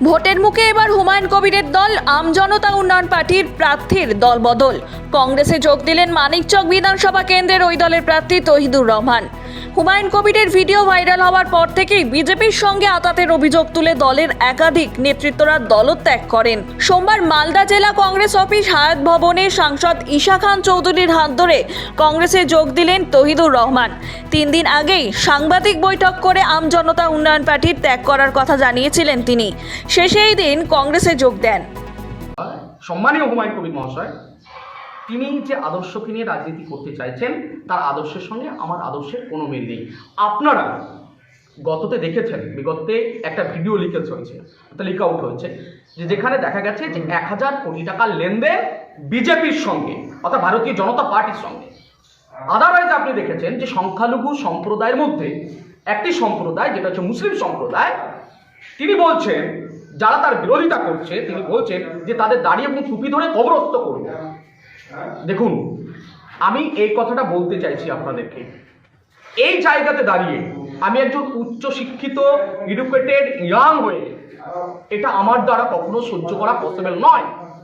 ভোটের মুখে এবার হুমায়ুন কবিরের দল আমজনতা উন্নয়ন পার্টির প্রার্থীর দলবদল। কংগ্রেসে যোগ দিলেন মানিকচক বিধানসভা কেন্দ্রের ওই দলের প্রার্থী তহিদুর রহমান। হুমায়ুন কবিরের ভিডিও ভাইরাল হওয়ার পর থেকেই বিজেপির সঙ্গে আঁতাতের অভিযোগ তুলে দলের একাধিক নেতৃত্বরা দলত্যাগ করেন। সোমবার মালদা জেলা কংগ্রেস অফিস হায়াত ভবনে সাংসদ ঈশা খান চৌধুরীর হাত ধরে কংগ্রেসে যোগ দিলেন তহিদুর রহমান। 3 দিন আগেই সাংবাদিক বৈঠক করে আমজনতা উন্নয়ন পার্টির ত্যাগ করার কথা জানিয়েছিলেন তিনি। শেষে এই দিন কংগ্রেসে যোগ দেন। সম্মানীয় হুমায়ুন কবির মহাশয়, তিনি যে আদর্শকে নিয়ে রাজনীতি করতে চাইছেন তার আদর্শের সঙ্গে আমার আদর্শের কোনো মিল নেই। আপনারা গততে দেখেছেন, বিগতে একটা ভিডিও লিকেজ হয়েছে, লিক আউট হয়েছে, যেখানে দেখা গেছে যে 1000 কোটি টাকার লেনদেন বিজেপির সঙ্গে, অর্থাৎ ভারতীয় জনতা পার্টির সঙ্গে। আদারওয়াইজ আপনি দেখেছেন যে সংখ্যালঘু সম্প্রদায়ের মধ্যে একটি সম্প্রদায়, যেটা হচ্ছে মুসলিম সম্প্রদায়, তিনি বলছেন, যারা তার বিরোধিতা করছে, তিনি বলছেন যে তাদের দাঁড়িয়ে এবং টুপি ধরে কবরস্থ করবে। দেখুন, আমি এই কথাটা বলতে চাইছি আপনাদেরকে, এই জায়গাতে দাঁড়িয়ে আমি একজন উচ্চ শিক্ষিত এডুকেটেড ইয়াং হয়ে এটা আমার দ্বারা কখনো সহ্য করা পসিবল নয়।